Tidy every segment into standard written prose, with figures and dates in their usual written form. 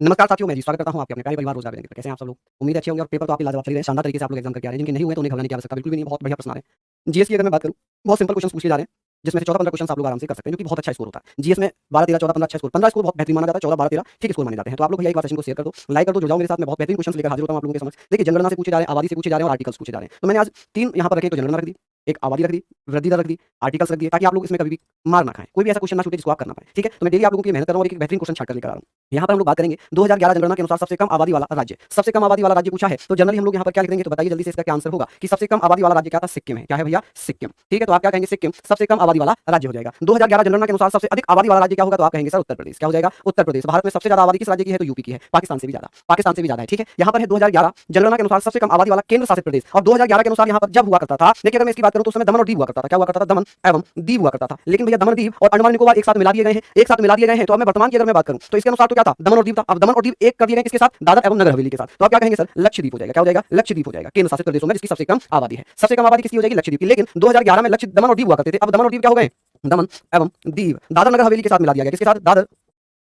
नमस्कार साथियों, मैं जी स्वागत करता हूं आपके अपने प्यारे परिवार रोजगार बेंगलुरु। कैसे हैं आप सब लोग? उम्मीद है अच्छे होंगे और पेपर तो आपके लाजवाब चल रहे हैं, शानदार तरीके से आप लोग एग्जाम करके आ रहे हैं। जिनके नहीं हुए तो उन्हें घबराने की आवश्यकता बिल्कुल भी नहीं है, बहुत बढ़िया प्रश्न आ रहे हैं। जीएस की अगर मैं बात करूं, बहुत सिंपल क्वेश्चन पूछे जा रहे हैं, जिसमें से 14-15 क्वेश्चन आप लोग आराम से कर सकते हैं, जो कि बहुत अच्छा स्कोर होता है। जीएस में 12-13, 14-15 अच्छा स्कोर, 15 स्कोर बहुत बेहतरीन माना जाता है, 14-12-13 ठीक स्कोर माने जाते हैं। तो आप लोग भैया एक बार सेशन को शेयर कर दो, लाइक कर दो, जुड़ जाओ मेरे साथ। मैं बहुत बेहतरीन क्वेश्चन लेकर हाजिर होता हूं आप लोगों के समक्ष। देखिए, जनगणना से पूछे जा रहे हैं, आबादी से पूछे जा रहे हैं और आर्टिकल्स पूछे जा रहे हैं। तो मैंने आज 3 यहां पर रखे, तो जनगणना रख दी, एक आबादी रख दी, वृद्धि दर रख दी, आर्टिकल्स रख दिए, ताकि आप लोग इसमें कभी भी मार ना खाएं, कोई भी ऐसा क्वेश्चन ना छूटे जिसको आप कर ना पाएं। ठीक है, तो मैं डेली आप लोगों की मेहनत कर रहा हूं और एक बेहतरीन क्वेश्चन छाट कर लेकर आ रहा हूं। यहाँ पर हम लोग बात करेंगे 2011 जनगणना के अनुसार सबसे कम आबादी वाला राज्य। सबसे कम आबादी वाला राज्य पूछा है, तो जनरली हम लोग यहाँ पर क्या लिख देंगे, तो बताइए जल्दी से इसका क्या आंसर होगा कि सबसे कम आबादी वाला राज्य क्या था? सिक्किम है। क्या है भैया? सिक्किम। ठीक है, तो आप क्या कहेंगे? सिक्किम सबसे कम आबादी वाला राज्य हो जाएगा। 2011 जनगणना के अनुसार सबसे अधिक आबादी वाला राज्य क्या होगा? तो आप कहेंगे सर उत्तर प्रदेश। क्या हो जाएगा? उत्तर प्रदेश। भारत में सबसे ज्यादा आबादी किस राज्य की है? तो यूपी की है, पाकिस्तान से भी ज्यादा, पाकिस्तान से भी ज्यादा है। ठीक है, यहाँ पर है 2011 जनगणना के अनुसार सबसे कम आबादी वाला केंद्र शासित प्रदेश। और 2011 के अनुसार यहाँ पर जब हुआ करता था, देखिए अगर मैं इसकी बात करूं तो उसमें दमन और दीव हुआ करता था। क्या हुआ करता था? दमन एवं दीव हुआ करता था। लेकिन भैया दमन दीव और अंडमान निकोबार एक साथ मिला दिए गए हैं, एक साथ मिला दिए गए हैं। तो अब मैं वर्तमान की अगर मैं बात करूं तो इसके अनुसार तो क्या था? दमन और दीव था। अब दमन और दीव एक कर दिए गए किसके साथ? दादर एवं नगर हवेली के साथ। तो आप क्या कहेंगे सर? लक्षद्वीप हो जाएगा। क्या हो जाएगा? लक्षद्वीप हो जाएगा। केंद्र शासित प्रदेशों में जिसकी सबसे कम आबादी है, सबसे कम आबादी किसकी हो जाएगी? लक्षद्वीप की। लेकिन 2011 में लक्षद्वीप दमन और दीव हुआ करते थे, अब दमन और दीव क्या हो गए? दमन एवं दीव दादर नगर हवेली के साथ मिला दिया गया। किसके साथ? दादर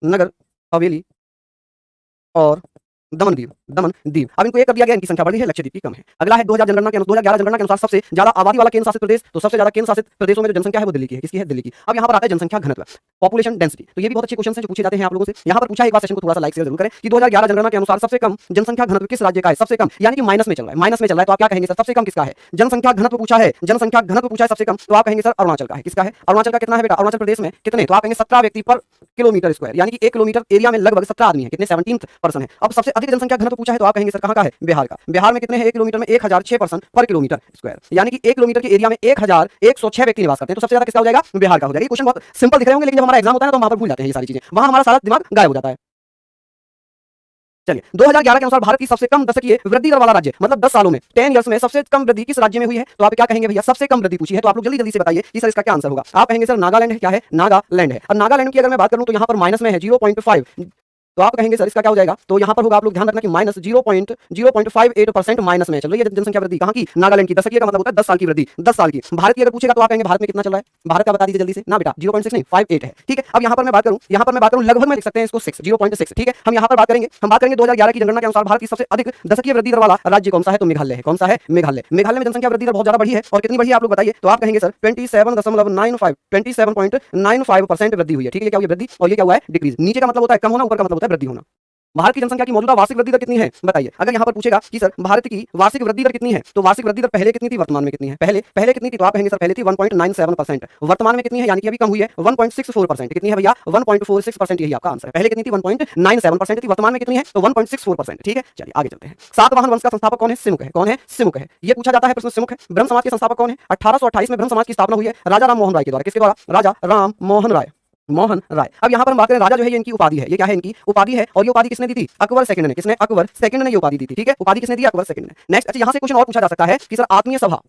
नगर हवेली और दमन दीव, दमन दीव। अब इनको एक कर दिया गया, इनकी संख्या बढ़ी है, लक्षद्वीप की कम है। अगला है 2011 जनगणना के अनुसार सबसे ज्यादा आबादी वाला केंद्र शासित प्रदेश। तो सबसे ज्यादा केंद्र शासित प्रदेशों में जो जनसंख्या है वो दिल्ली की है। किसकी है? दिल्ली की। अब यहाँ पर आता है जनसंख्या घनत्व, पॉपुलेशन डेंसिटी। तो ये भी बहुत अच्छे क्वेश्चन है जो पूछे जाते हैं आप लोगों से। यहाँ पर पूछा है, एक बार सेशन को थोड़ा सा लाइक शेयर जरूर करें कि 2011 जनगणना के अनुसार सबसे कम जनसंख्या घनत्व किस राज्य का है? सबसे कम यानी कि माइनस में चल रहा है, माइनस में चल रहा है। तो आप क्या कहेंगे सर? सबसे कम किसका है? जनसंख्या घनत्व पूछा है, जनसंख्या घनत्व पूछा है सबसे कम। तो आप कहेंगे सर अरुणाचल का है। किसका है? अरुणाचल का कितना है बेटा? अरुणाचल प्रदेश में कितने? तो आप कहेंगे 17 व्यक्ति पर किलोमीटर स्क्वायर, यानी कि 1 किलोमीटर एरिया में लगभग 17 आदमी है। कितने? 17th पर्सन है। अब सबसे अधिक जनसंख्या घनत्व पूछा है, तो आप कहेंगे सर कहां का है? बिहार का। बिहार में कितने हैं? 1 किलोमीटर में 1006 पर्सन पर किलोमीटर स्क्वायर, यानी कि 1 किलोमीटर के एरिया में 1106 व्यक्ति निवास करते हैं। तो सबसे ज्यादा किसका हो जाएगा? बिहार का हो जाएगा। ये क्वेश्चन बहुत सिंपल दिख रहे होंगे, लेकिन जब हमारा एग्जाम होता है ना तो वहां पर भूल जाते हैं ये सारी चीजें, वहां हमारा सारा दिमाग गायब हो जाता है। चलिए, 2011 के अनुसार भारत की सबसे कम दशकीय वृद्धि दर वाला राज्य, मतलब 10 सालों में 10 इयर्स में सबसे कम वृद्धि किस राज्य में हुई है? तो आप क्या कहेंगे भैया? सबसे कम वृद्धि पूछी है, तो आप लोग जल्दी जल्दी से बताइए कि सर इसका क्या आंसर होगा। आप कहेंगे सर नागालैंड है। क्या है? नागालैंड है। और नागालैंड की अगर मैं बात करूं तो यहाँ पर माइनस में है 0.5। तो आप कहेंगे सर इसका क्या हो जाएगा? तो यहाँ पर होगा, आप लोग ध्यान रखना कि माइनस 0.58% माइनस में चल रही है जनसंख्या वृद्धि। कहाँ की? नागालैंड की। दशकीय का मतलब होता है 10 साल की वृद्धि, 10 साल की। भारत की अगर पूछेगा तो आप कहेंगे भारत में कितना चल रहा है? भारत का बता दीजिए जल्दी से ना बेटा, 0.6 नहीं 58 है। ठीक है, अब यहाँ पर मैं बात करूँ लगभग में लिख सकते हैं इसको 6, 0.6। ठीक है, हम यहाँ पर बात करेंगे 2011 की जनगणना के अनुसार भारत की सबसे अधिक दशकीय वृद्धि दर वाला राज्य कौन सा है? तो मेघालय है। कौन सा है? मेघालय। मेघालय में जनसंख्या वृद्धि दर बहुत ज्यादा बढ़ी है। और कितनी बढ़ी है आप लोग बताइए? तो आप कहेंगे सर 27.95% वृद्धि हुई है। ठीक है, क्या हुई? वृद्धि। और ये क्या हुआ है? डिक्रीज। नीचे का मतलब होता है कम होना, ऊपर का मतलब होता है वृद्धि होना। भारत की जनसंख्या की मौजूदा वार्षिक वृद्धि दर कितनी है? बताइए। अगर यहाँ पर पूछेगा कि सर भारत की वार्षिक वृद्धि दर कितनी है, तो वार्षिक वृद्धि दर पहले कितनी थी, वर्तमान में कितनी है? पहले कितनी थी? तो आप कहेंगे सर पहले थी 1.97%, वर्तमान में कितनी है? यानी कि अभी कम हुई है 1.64%। कितनी है भैया? 1.46%। यही आपका आंसर है। पहले कितनी थी? 1.97% थी, वर्तमान में कितनी है? तो 1.64%। ठीक है, चलिए आगे चलते हैं। सातवाहन वंश का संस्थापक कौन है? सिमुक है। कौन है? सिमुक है। ये पूछा जाता है प्रश्न, सिमुक है। ब्रह्म समाज के संस्थापक कौन है? 1828 में ब्रह्म समाज की स्थापना हुई है राजा राम मोहन राय के द्वारा। किसके द्वारा? राजा राम मोहन राय, मोहन राय। अब यहाँ पर हम बात करें, राजा जो है ये इनकी उपाधि है। ये क्या है? इनकी उपाधि है। और ये उपाधि किसने दी थी? अकबर सेकंड ने। किसने? अकबर सेकंड ने ये उपाधि दी थी। ठीक है, उपाधि किसने दी? अकबर सेकंड ने। नेक्स्ट, अच्छा यहाँ से क्वेश्चन और पूछा जा सकता है कि सर आत्मीय सभा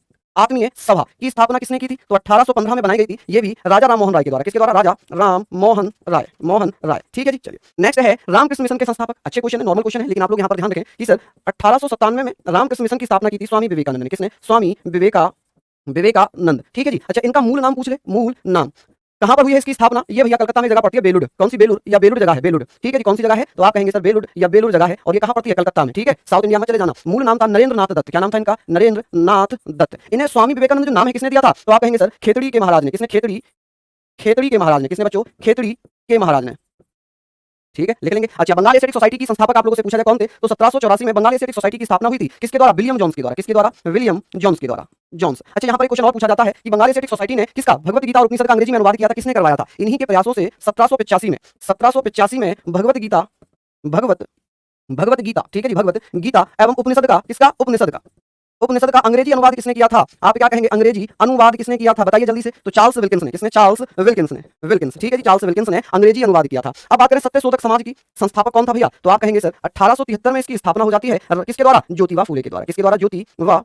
की स्थापना किसने की थी? तो 1815 में बनाई गई थी। ये भी राजा राम मोहन राय के द्वारा। किसके द्वारा? राजा राम मोहन राय, मोहन राय। ठीक है जी, चलिए नेक्स्ट है रामकृष्ण मिशन के संस्थापक। अच्छे क्वेश्चन है, नॉर्मल क्वेश्चन है, लेकिन आप लोग यहाँ पर ध्यान रखें कि सर 1897 में रामकृष्ण मिशन की स्थापना की थी स्वामी विवेकानंद ने। किसने? स्वामी विवेकानंद। ठीक है जी, अच्छा इनका मूल नाम पूछ ले, मूल नाम। कहां पर हुई है इसकी स्थापना? ये भैया कलकत्ता में जगह पड़ती है बेलूर। कौन सी? बेलूर या बेलूर जगह है, बेलूर। ठीक है जी, कौन सी जगह है? तो आप कहेंगे सर बेलूर या बेलूर जगह है। और ये कहां पड़ती है? कलकत्ता में। ठीक है, साउथ इंडिया में चले जाना। मूल नाम था नरेंद्र नाथ दत्त। क्या नाम था इनका? नरेंद्र नाथ दत्त। इन्हें स्वामी विवेकानंद जो नाम है किसने दिया था? तो आप कहेंगे सर खेतड़ी के महाराज ने। किसने? खेतड़ी के महाराज ने। किसने बच्चों? खेतड़ी के महाराज ने। ठीक है, लिख लेंगे। अच्छा, बंगाल एस्थेटिक सोसाइटी की संस्थापक आप लोगों से पूछा जाए कौन थे? तो 1784 में बंगाल एस्थेटिक सोसाइटी की स्थापना हुई थी। किसके द्वारा? विलियम जोन्स के द्वारा। किसके द्वारा? विलियम जोन्स के द्वारा, जोन्स। अच्छा, यहाँ पर एक क्वेश्चन और पूछा जाता है कि बंगाल एस्थेटिक सोसाइटी ने किसका भगवत गीता और उपनिषद का अंग्रेजी में अनुवाद किया था? किसने करवाया था? इन्हीं के प्रयासों से 1785 में भगवत गीता, ठीक है जी, भगवत गीता एवं उपनिषद का, किसका? उपनिषद का अंग्रेजी अनुवाद किसने किया था? आप क्या कहेंगे? अंग्रेजी अनुवाद किसने किया था? बताइए जल्दी से। तो चार्ल्स विल्किंस ने। किसने? चार्ल्स विल्किंस ने, विल्किंस। ठीक है जी, चार्ल्स विल्किंस ने अंग्रेजी अनुवाद किया था। अब बात करें सत्यशोधक समाज की, संस्थापक कौन था भैया? तो आप कहेंगे सर 1873 में इसकी स्थापना हो जाती है। किसके द्वारा? ज्योतिबा फूले के द्वारा। किसके द्वारा? ज्योतिबा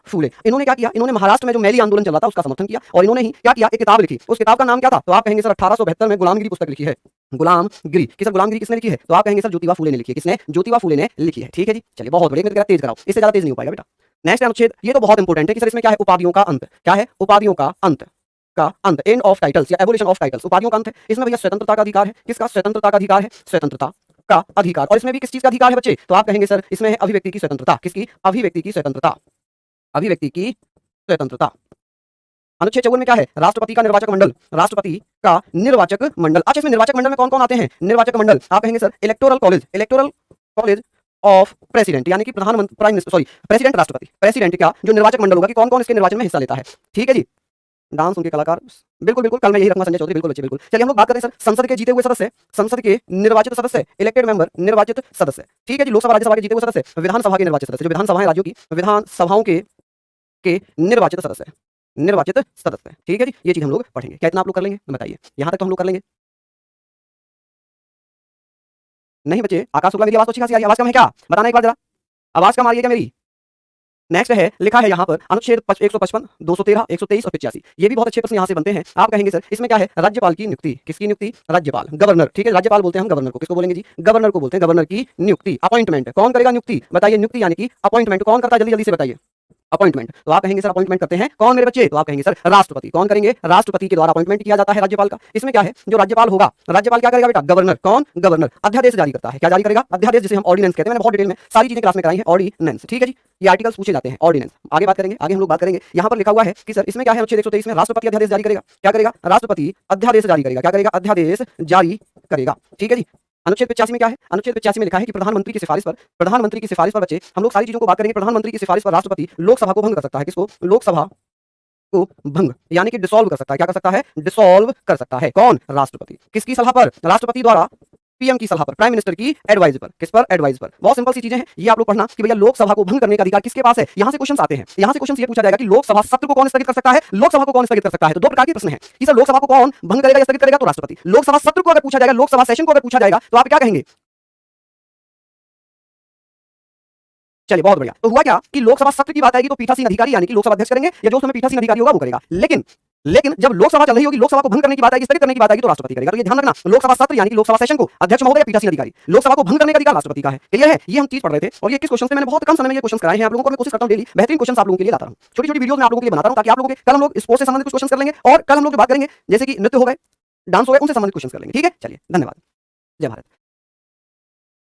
फूले। इन्होंने क्या किया? इन्होंने महाराष्ट्र में जो मैली आंदोलन चल रहा था उसका समर्थन किया, और इन्होंने ही क्या किया? एक किताब लिखी। उस किताब का नाम क्या था? तो आप कहेंगे सर 1872 में गुलामगिरी पुस्तक लिखी है। गुलामगिरी। किसने गुलामगिरी किसने लिखी है? तो आप कहेंगे सर ज्योतिबा फूले ने लिखी है। किसने? ज्योतिबा फूले ने लिखी है। ठीक है जी, चलिए बहुत बढ़िया। तेज कराओ, इससे ज्यादा तेज नहीं हो पाएगा बेटा। नेक्स्ट अनुच्छेद, ये तो बहुत इंपॉर्टेंट है कि सर इसमें क्या है? उपाधियों का अंत। क्या है? उपाधियों का अंत, एंड ऑफ टाइटल्स या एवोल्यूशन ऑफ टाइटल्स। उपाधियों का अंत है। इसमें भैया स्वतंत्रता का अधिकार है। किसका? स्वतंत्रता का अधिकार है, स्वतंत्रता का अधिकार। और इसमें भी किस चीज का अधिकार है बच्चे? तो आप कहेंगे सर इसमें है अभिव्यक्ति की स्वतंत्रता। किसकी? अभिव्यक्ति की स्वतंत्रता। अभिव्यक्ति की स्वतंत्रता। अनुच्छेद 54 में क्या है? राष्ट्रपति का निर्वाचक मंडल। राष्ट्रपति का निर्वाचक मंडल। अच्छा, इसमें निर्वाचक मंडल में कौन कौन आते हैं? निर्वाचक मंडल आप कहेंगे sir electoral college. Electoral college of president, यानी कि प्रधानमंत्री, प्राइम मिनिस्टर, सॉरी प्रेसिडेंट, राष्ट्रपति, प्रेसिडेंट का जो निर्वाचक मंडल होगा कि कौन कौन इसके निर्वाचन में हिस्सा लेता है। ठीक है जी। डांस उनके कलाकार, बिल्कुल बिल्कुल, कल मैं यही रखूंगा संजय चौधरी, बिल्कुल बच्चे बिल्कुल। चलिए हम लोग बात करें सर संसद के जीते हुए सदस्य, संसद के निर्वाचित सदस्य, इलेक्टेड मेंबर, निर्वाचित सदस्य। ठीक है जी। लोकसभा राज्यसभा के जीते हुए सदस्य, विधानसभा के निर्वाचित सदस्य, जो विधानसभाएं राज्यों की विधानसभाओं के निर्वाचित सदस्य, निर्वाचित सदस्य। ठीक है जी। ये चीज हम लोग पढ़ेंगे। क्या इतना आप लोग कर लेंगे? बताइए, यहां तक तो हम लोग कर लेंगे। नहीं बच्चे, आकाश शुक्ला मेरी आवाज तो अच्छी खासी आ रही है, आवाज कम है क्या? बताना एक बार जरा, आवाज कम आ रही है क्या मेरी? नेक्स्ट है, लिखा है यहाँ पर अनुच्छेद 155, 213, 123 और 85। ये भी बहुत अच्छे प्रश्न यहाँ से बनते हैं। आप कहेंगे सर इसमें क्या है? राज्यपाल की नियुक्ति। किसकी नियुक्ति? राज्यपाल, गवर्नर। ठीक है, राज्यपाल बोलते हैं हम गवर्नर को। किसको बोलेंगे जी? गवर्नर को बोलते हैं। गवर्नर की नियुक्ति, अपॉइंटमेंट। कौन करेगा नियुक्ति? बताइए, नियुक्ति यानी कि अपॉइंटमेंट कौन करता है? जल्दी जल्दी से बताइए। अपॉइंटमेंट। तो आप कहेंगे सर अपॉइंटमेंट करते हैं कौन मेरे बच्चे? तो आप कहेंगे सर राष्ट्रपति। कौन करेंगे? राष्ट्रपति के द्वारा अपॉइंटमेंट किया जाता है राज्यपाल का। इसमें क्या है? जो राज्यपाल होगा, राज्यपाल क्या करेगा बेटा? गवर्नर। कौन? गवर्नर अध्यादेश जारी करता है। क्या जारी करेगा? अध्यादेश, जिसे हम ऑर्डिनेंस कहते हैं। मैंने बहुत डिटेल में सारी चीजें क्लास में कराई हैं। ऑर्डिनेंस। ठीक है जी। ये आर्टिकल्स पूछे जाते हैं, ऑर्डिनेंस। आगे बात करेंगे, आगे हम लोग बात करेंगे। यहाँ पर लिखा हुआ है कि सर इसमें क्या है? अनुच्छेद 123 में राष्ट्रपति अध्यादेश जारी करेगा। क्या करेगा? राष्ट्रपति अध्यादेश जारी करेगा। क्या करेगा? अध्यादेश जारी करेगा। ठीक है जी। अनुच्छेद 85 में क्या है? अनुच्छेद 85 में लिखा है कि प्रधानमंत्री की सिफारिश पर, प्रधानमंत्री की सिफारिश पर बच्चे हम लोग सारी चीजों को बात करेंगे। प्रधानमंत्री की सिफारिश पर राष्ट्रपति लोकसभा को भंग कर सकता है। किसको? लोकसभा को भंग, यानी कि डिसॉल्व कर सकता है। क्या कर सकता है? डिसॉल्व कर सकता है। कौन? राष्ट्रपति। किसकी सलाह पर? राष्ट्रपति द्वारा पीएम की सलाह पर, प्राइम मिनिस्टर की एडवाइस पर। किस पर? एडवाइस पर। बहुत सिंपल सी चीजें हैं, ये आप लोग पढ़ना कि भैया लोकसभा को भंग करने का अधिकार किसके पास है। यहां से क्वेश्चंस आते हैं। यहां से क्वेश्चन ये पूछा जाएगा कि लोकसभा सत्र को कौन स्थगित कर सकता है, लोकसभा को कौन स्थगित कर सकता है। तो दो प्रकार के प्रश्न हैं कि सर लोकसभा को कौन भंग करेगा या स्थगित करेगा? तो राष्ट्रपति। लोकसभा सत्र को अगर पूछा जाएगा, लोकसभा सेशन को अगर पूछा जाएगा, तो आप क्या कहेंगे? चलिए बहुत बढ़िया। तो हुआ क्या कि लोकसभा सत्र की बात आएगी तो पीठासीन अधिकारी यानी कि लोकसभा अध्यक्ष करेंगे, या जो समय पीठासीन अधिकारी होगा वो करेगा। लेकिन जब लोकसभा चल रही होगी, लोकसभा को भंग करने की बात आएगी, स्थगित करने की बात आएगी, तो राष्ट्रपति करेगा। तो ये ध्यान रखना, लोकसभा सत्र यानी कि लोकसभा सेशन को अध्यक्ष महोदय या पीठासीन अधिकारी, लोकसभा को भंग करने का अधिकार राष्ट्रपति का है। क्लियर है? ये हम चीज पढ़ रहे थे और ये किस क्वेश्चन से मैंने बहुत कम समय में ये क्वेश्चन कराए हैं आप लोगों को। मैं कोशिश करता हूं डेली बेहतरीन क्वेश्चन आप लोगों के लिए लाता रहूं। छोटी छोटी वीडियोस में आप लोगों के लिए बनाता रहूं, ताकि आप लोगों के कल हम लोग स्पोर्ट्स से संबंधित कुछ क्वेश्चन कर लेंगे, और कल हम लोग जो बात करेंगे जैसे कि नृत्य हो गए, डांस हो गए, उनसे संबंधित क्वेश्चन कर लेंगे। ठीक है, चलिए धन्यवाद। जय भारत।